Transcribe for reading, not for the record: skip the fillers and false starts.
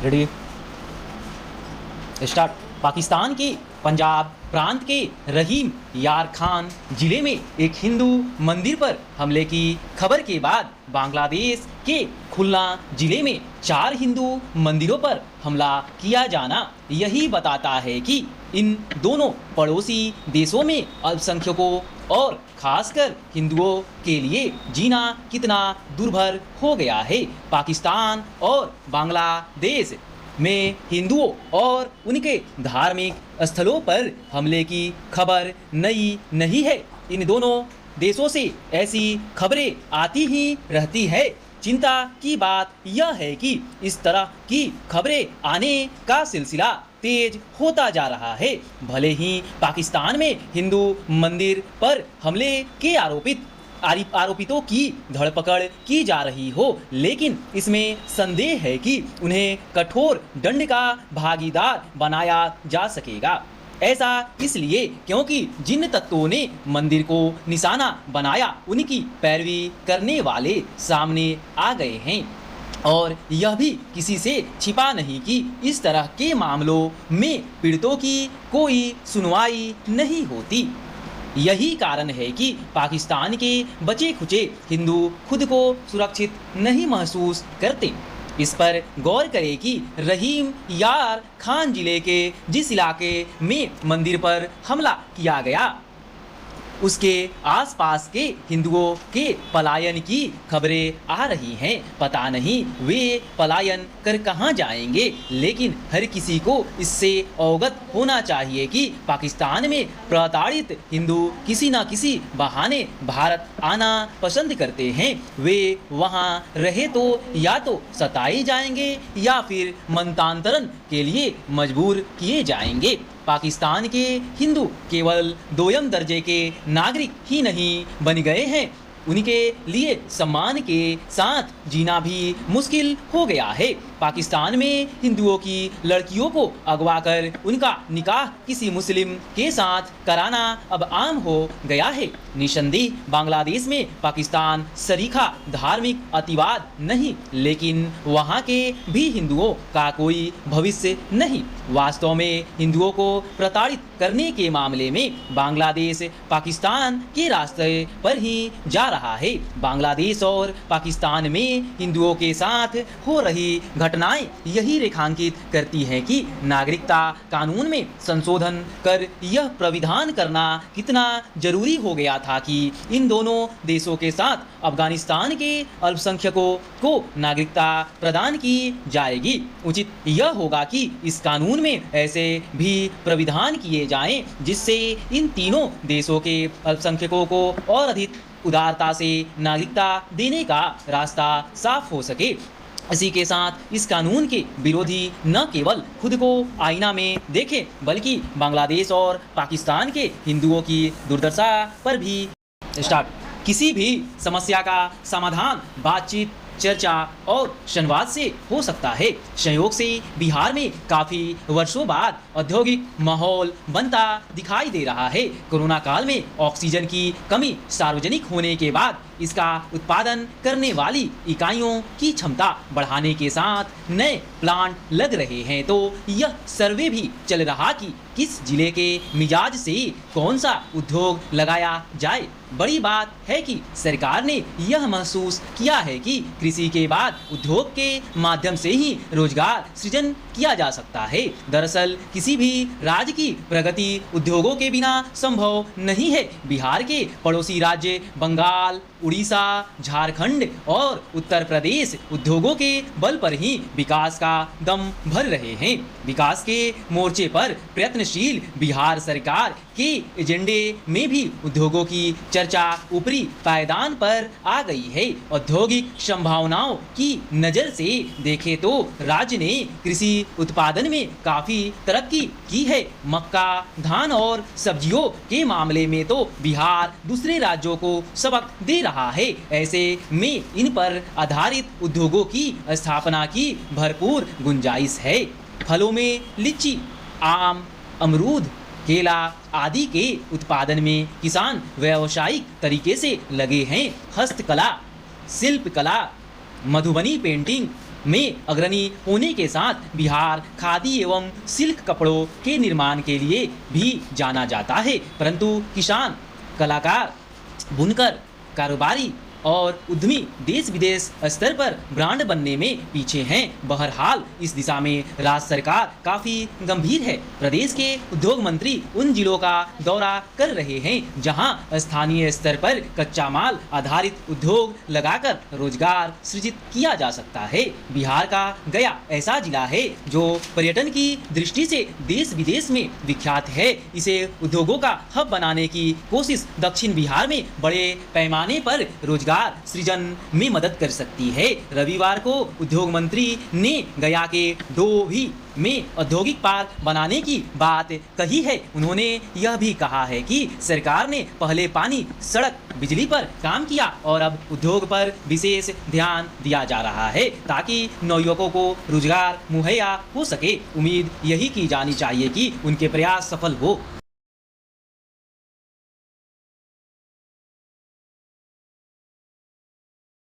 Ready start. Pakistan के पंजाब प्रांत के रहीम यार खान जिले में एक हिंदू मंदिर पर हमले की खबर के बाद बांग्लादेश के खुलना जिले में 4 हिंदू मंदिरों पर हमला किया जाना यही बताता है कि इन दोनों पड़ोसी देशों में अल्पसंख्यकों और खासकर हिंदुओं के लिए जीना कितना दुर्भर हो गया है। पाकिस्तान और बांग्लादेश में हिंदुओं और उनके धार्मिक स्थलों पर हमले की खबर नई नहीं है। इन दोनों देशों से ऐसी खबरें आती ही रहती है। चिंता की बात यह है कि इस तरह की खबरें आने का सिलसिला तेज होता जा रहा है। भले ही पाकिस्तान में हिंदू मंदिर पर हमले के आरोपितों की धरपकड़ की जा रही हो, लेकिन इसमें संदेह है कि उन्हें कठोर दंड का भागीदार बनाया जा सकेगा। ऐसा इसलिए क्योंकि जिन तत्वों ने मंदिर को निशाना बनाया उनकी पैरवी करने वाले सामने आ गए हैं और यह भी किसी से छिपा नहीं कि इस तरह के मामलों में पीड़ितों की कोई सुनवाई नहीं होती। यही कारण है कि पाकिस्तान के बचे खुचे हिंदू खुद को सुरक्षित नहीं महसूस करते। इस पर गौर करें कि रहीम यार खान जिले के जिस इलाके में मंदिर पर हमला किया गया उसके आसपास के हिंदुओं के पलायन की खबरें आ रही हैं। पता नहीं वे पलायन कर कहां जाएंगे, लेकिन हर किसी को इससे अवगत होना चाहिए कि पाकिस्तान में प्रताड़ित हिंदू किसी न किसी बहाने भारत आना पसंद करते हैं। वे वहां रहे तो या तो सताए जाएंगे या फिर मनतांतरण के लिए मजबूर किए जाएंगे। पाकिस्तान के हिंदू केवल दोयम दर्जे के नागरिक ही नहीं बन गए हैं, उनके लिए सम्मान के साथ जीना भी मुश्किल हो गया है। पाकिस्तान में हिंदुओं की लड़कियों को अगवा कर उनका निकाह किसी मुस्लिम के साथ कराना अब आम हो गया है। निसंदेह बांग्लादेश में पाकिस्तान सरीखा धार्मिक अतिवाद नहीं, लेकिन वहाँ के भी हिंदुओं का कोई भविष्य नहीं। वास्तव में हिंदुओं को प्रताड़ित करने के मामले में बांग्लादेश पाकिस्तान के रास्ते पर ही जा रहा है। बांग्लादेश और पाकिस्तान में हिंदुओं के साथ हो रही घटनाएं यही रेखांकित करती हैं कि नागरिकता कानून में संशोधन कर यह प्राविधान करना कितना जरूरी हो गया था कि इन दोनों देशों के साथ अफगानिस्तान के अल्पसंख्यकों को नागरिकता प्रदान की जाएगी। उचित यह होगा कि इस कानून में ऐसे भी प्राविधान किए जाएं जिससे इन तीनों देशों के अल्पसंख्यकों को और अधिक उदारता से नागरिकता देने का रास्ता साफ हो सके। इसी के साथ इस कानून के विरोधी न केवल खुद को आईना में देखें, बल्कि बांग्लादेश और पाकिस्तान के हिंदुओं की दुर्दशा पर भी स्टार्ट। किसी भी समस्या का समाधान बातचीत, चर्चा और संवाद से हो सकता है। संयोग से बिहार में काफ़ी वर्षों बाद औद्योगिक माहौल बनता दिखाई दे रहा है। कोरोना काल में ऑक्सीजन की कमी सार्वजनिक होने के बाद इसका उत्पादन करने वाली इकाइयों की क्षमता बढ़ाने के साथ नए प्लांट लग रहे हैं, तो यह सर्वे भी चल रहा कि किस जिले के मिजाज से कौन सा उद्योग लगाया जाए। बड़ी बात है कि सरकार ने यह महसूस किया है कि कृषि के बाद उद्योग के माध्यम से ही रोजगार सृजन किया जा सकता है। दरअसल किसी भी राज्य की प्रगति उद्योगों के बिना संभव नहीं है। बिहार के पड़ोसी राज्य बंगाल, उड़ीसा, झारखंड और उत्तर प्रदेश उद्योगों के बल पर ही विकास का दम भर रहे हैं। विकास के मोर्चे पर प्रयत्नशील बिहार सरकार के एजेंडे में भी उद्योगों की चर्चा ऊपरी पायदान पर आ गई है। औद्योगिक संभावनाओं की नज़र से देखें तो राज्य ने कृषि उत्पादन में काफ़ी तरक्की की है। मक्का, धान और सब्जियों के मामले में तो बिहार दूसरे राज्यों को सबक दे रहा है। ऐसे में इन पर आधारित उद्योगों की स्थापना की भरपूर गुंजाइश है। फलों में लीची, आम, अमरूद, केला आदि के उत्पादन में किसान व्यावसायिक तरीके से लगे हैं। हस्तकला, शिल्पकला, मधुबनी पेंटिंग, में अग्रणी होने के साथ बिहार खादी एवं सिल्क कपड़ों के निर्माण के लिए भी जाना जाता है। परंतु किसान, कलाकार, बुनकर, कारोबारी और उद्यमी देश विदेश स्तर पर ब्रांड बनने में पीछे हैं। बहरहाल इस दिशा में राज्य सरकार काफ़ी गंभीर है। प्रदेश के उद्योग मंत्री उन जिलों का दौरा कर रहे हैं जहां स्थानीय स्तर पर कच्चा माल आधारित उद्योग लगाकर रोजगार सृजित किया जा सकता है। बिहार का गया ऐसा जिला है जो पर्यटन की दृष्टि से देश विदेश में विख्यात है। इसे उद्योगों का हब बनाने की कोशिश दक्षिण बिहार में बड़े पैमाने पर रोजगार सृजन में मदद कर सकती है। रविवार को उद्योग मंत्री ने गया के डोभी में औद्योगिक पार्क बनाने की बात कही है। उन्होंने यह भी कहा है कि सरकार ने पहले पानी, सड़क, बिजली पर काम किया और अब उद्योग पर विशेष ध्यान दिया जा रहा है ताकि नवयुवकों को रोजगार मुहैया हो सके। उम्मीद यही की जानी चाहिए कि उनके प्रयास सफल हो।